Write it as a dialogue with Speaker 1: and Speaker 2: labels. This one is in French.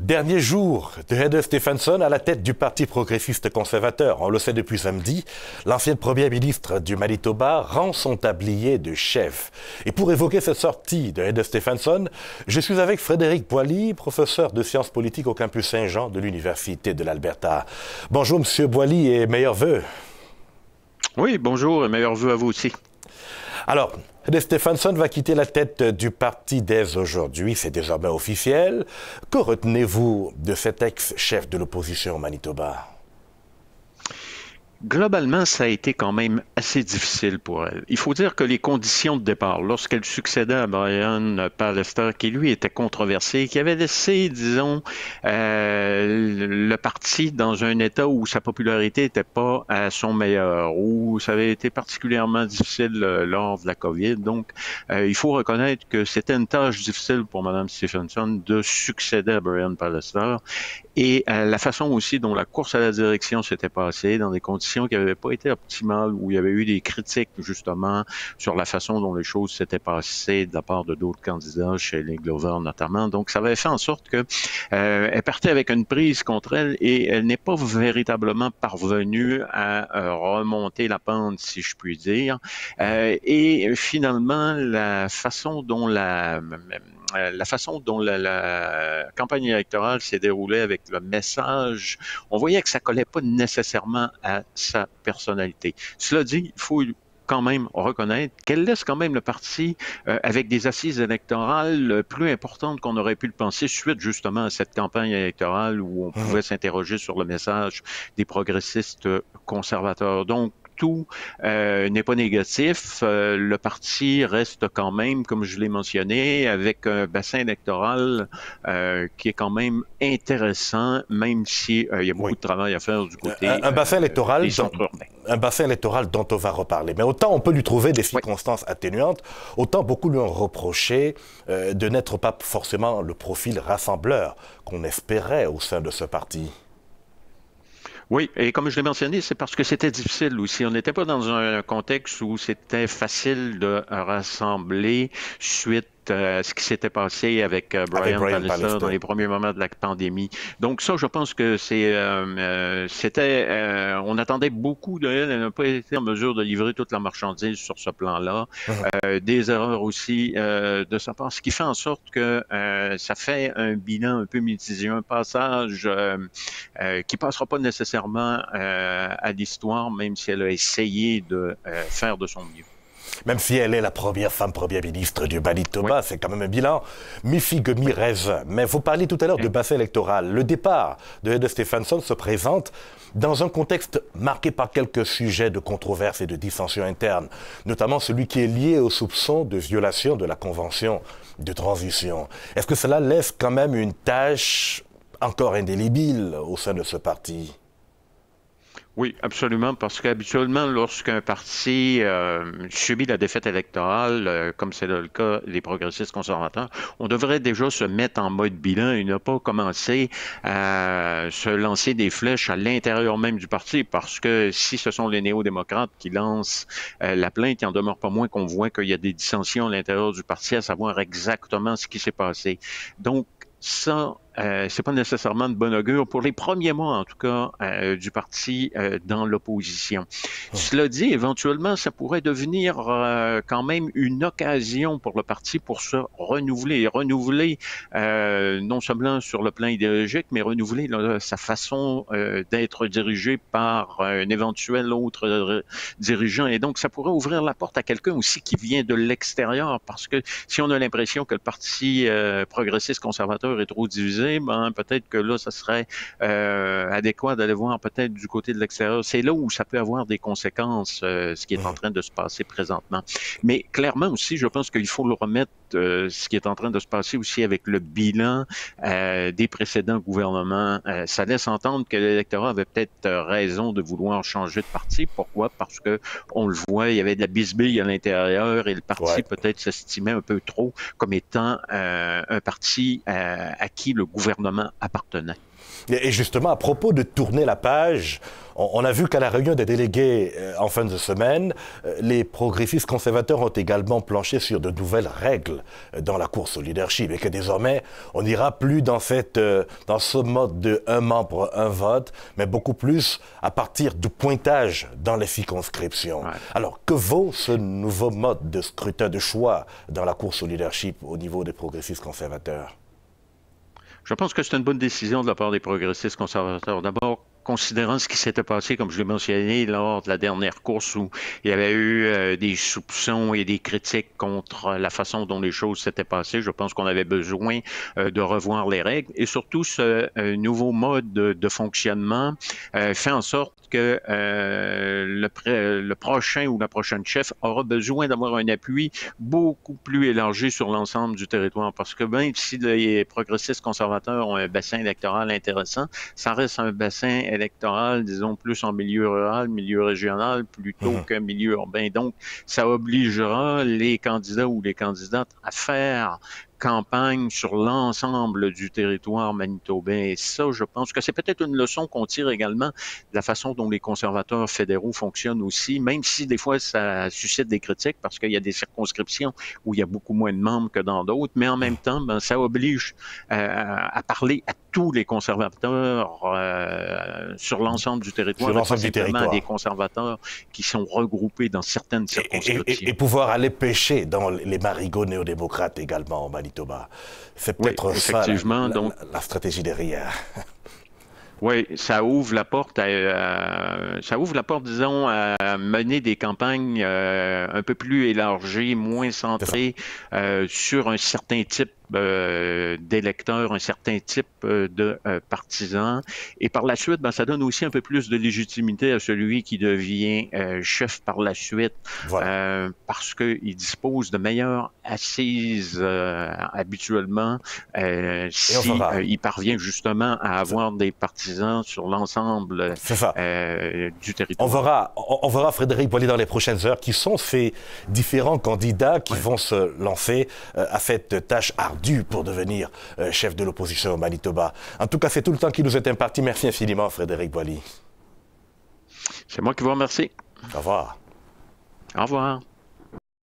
Speaker 1: Dernier jour de Heather Stefanson à la tête du Parti progressiste conservateur. On le sait depuis samedi, l'ancienne première ministre du Manitoba rend son tablier de chef. Et pour évoquer cette sortie de Heather Stefanson, je suis avec Frédéric Boily, professeur de sciences politiques au campus Saint-Jean de l'Université de l'Alberta. Bonjour Monsieur Boily et meilleurs vœux.
Speaker 2: Oui, bonjour et meilleurs vœux à vous aussi.
Speaker 1: Alors, Heather Stefanson va quitter la tête du parti dès aujourd'hui, c'est désormais officiel. Que retenez-vous de cet ex-chef de l'opposition au Manitoba?
Speaker 2: Globalement, ça a été quand même assez difficile pour elle. Il faut dire que les conditions de départ, lorsqu'elle succédait à Brian Pallister, qui lui était controversé, qui avait laissé, disons, le parti dans un état où sa popularité n'était pas à son meilleur, où ça avait été particulièrement difficile lors de la COVID. Donc, il faut reconnaître que c'était une tâche difficile pour Mme Stefanson de succéder à Brian Pallister. Et la façon aussi dont la course à la direction s'était passée, dans des conditions qui n'avaient pas été optimales, où il y avait eu des critiques justement sur la façon dont les choses s'étaient passées de la part de d'autres candidats, chez les Glover notamment. Donc, ça avait fait en sorte que elle partait avec une prise contre elle et elle n'est pas véritablement parvenue à remonter la pente, si je puis dire. Et finalement, la façon dont la campagne électorale s'est déroulée avec le message, on voyait que ça collait pas nécessairement à sa personnalité. Cela dit, il faut quand même reconnaître qu'elle laisse quand même le parti avec des assises électorales plus importantes qu'on aurait pu le penser suite justement à cette campagne électorale où on pouvait s'interroger sur le message des progressistes conservateurs. Donc, tout n'est pas négatif. Le parti reste quand même, comme je l'ai mentionné, avec un bassin électoral qui est quand même intéressant, même si il y a beaucoup de travail à faire du côté
Speaker 1: un bassin électoral
Speaker 2: des centres urbains.
Speaker 1: Un bassin électoral dont on va reparler. Mais autant on peut lui trouver des circonstances atténuantes, autant beaucoup lui ont reproché de n'être pas forcément le profil rassembleur qu'on espérait au sein de ce parti.
Speaker 2: Oui, et comme je l'ai mentionné, c'est parce que c'était difficile aussi. On n'était pas dans un contexte où c'était facile de rassembler suite à ce qui s'était passé avec Brian Pallister dans les premiers moments de la pandémie. Donc ça, je pense que on attendait beaucoup de elle. Elle n'a pas été en mesure de livrer toute la marchandise sur ce plan-là. Des erreurs aussi de sa part, ce qui fait en sorte que ça fait un bilan un peu mitigé, un passage qui passera pas nécessairement à l'histoire, même si elle a essayé de faire de son mieux.
Speaker 1: Même si elle est la première femme première ministre du Manitoba, c'est quand même un bilan mi-figue, mi-raisin. Mais vous parliez tout à l'heure de bassin électoral. Le départ de Heather Stefanson se présente dans un contexte marqué par quelques sujets de controverse et de dissension interne, notamment celui qui est lié au soupçon de violation de la Convention de transition. Est-ce que cela laisse quand même une tâche encore indélébile au sein de ce parti?
Speaker 2: Oui, absolument, parce qu'habituellement, lorsqu'un parti subit la défaite électorale, comme c'est le cas des progressistes conservateurs, on devrait déjà se mettre en mode bilan et ne pas commencer à se lancer des flèches à l'intérieur même du parti, parce que si ce sont les néo-démocrates qui lancent la plainte, il n'en demeure pas moins qu'on voit qu'il y a des dissensions à l'intérieur du parti, à savoir exactement ce qui s'est passé. Donc, ça, c'est pas nécessairement de bon augure pour les premiers mois, en tout cas, du parti dans l'opposition. Cela dit, éventuellement, ça pourrait devenir quand même une occasion pour le parti pour se renouveler. Renouveler non seulement sur le plan idéologique, mais renouveler là, sa façon d'être dirigé par un éventuel autre dirigeant. Et donc, ça pourrait ouvrir la porte à quelqu'un aussi qui vient de l'extérieur, parce que si on a l'impression que le parti progressiste conservateur est trop divisé, ben, peut-être que là, ça serait adéquat d'aller voir peut-être du côté de l'extérieur. C'est là où ça peut avoir des conséquences, ce qui est en train de se passer présentement. Mais clairement aussi, je pense qu'il faut le remettre, ce qui est en train de se passer aussi avec le bilan des précédents gouvernements. Ça laisse entendre que l'électorat avait peut-être raison de vouloir changer de parti. Pourquoi? Parce que on le voit, il y avait de la bisbille à l'intérieur et le parti peut-être s'estimait un peu trop comme étant un parti à qui le gouvernement appartenait.
Speaker 1: Et justement, à propos de tourner la page, On a vu qu'à la réunion des délégués en fin de semaine, les progressistes conservateurs ont également planché sur de nouvelles règles dans la course au leadership et que désormais, on n'ira plus dans ce mode de un membre, un vote, mais beaucoup plus à partir du pointage dans les circonscriptions. Ouais. Alors, que vaut ce nouveau mode de scrutin de choix dans la course au leadership au niveau des progressistes conservateurs?
Speaker 2: Je pense que c'est une bonne décision de la part des progressistes conservateurs. D'abord, considérant ce qui s'était passé, comme je l'ai mentionné, lors de la dernière course où il y avait eu des soupçons et des critiques contre la façon dont les choses s'étaient passées, je pense qu'on avait besoin de revoir les règles. Et surtout, ce nouveau mode de fonctionnement fait en sorte que le prochain ou la prochaine chef aura besoin d'avoir un appui beaucoup plus élargi sur l'ensemble du territoire. Parce que même si les progressistes conservateurs ont un bassin électoral intéressant, ça reste un bassin électoral, disons, plus en milieu rural, milieu régional, plutôt qu'un milieu urbain. Donc, ça obligera les candidats ou les candidates à faire campagne sur l'ensemble du territoire manitobain. Et ça, je pense que c'est peut-être une leçon qu'on tire également de la façon dont les conservateurs fédéraux fonctionnent aussi, même si des fois ça suscite des critiques parce qu'il y a des circonscriptions où il y a beaucoup moins de membres que dans d'autres, mais en même temps, ben, ça oblige à parler à tous les conservateurs sur l'ensemble du territoire, pas simplement à des conservateurs qui sont regroupés dans certaines circonscriptions.
Speaker 1: Et pouvoir aller pêcher dans les marigots néo-démocrates également au Manitoba. C'est peut-être ça la stratégie derrière.
Speaker 2: Oui, ça ouvre la porte disons, à mener des campagnes un peu plus élargies, moins centrées sur un certain type d'électeurs, un certain type de partisans. Et par la suite, ben, ça donne aussi un peu plus de légitimité à celui qui devient chef par la suite, parce qu'il dispose de meilleures assises habituellement il parvient justement à avoir des partisans sur l'ensemble du territoire.
Speaker 1: On verra, Frédéric Boily, dans les prochaines heures, qui sont ces différents candidats qui vont se lancer à cette tâche ardue pour devenir chef de l'opposition au Manitoba. En tout cas, c'est tout le temps qui nous est imparti. Merci infiniment, Frédéric Boily.
Speaker 2: C'est moi qui vous remercie.
Speaker 1: Au revoir.
Speaker 2: Au revoir.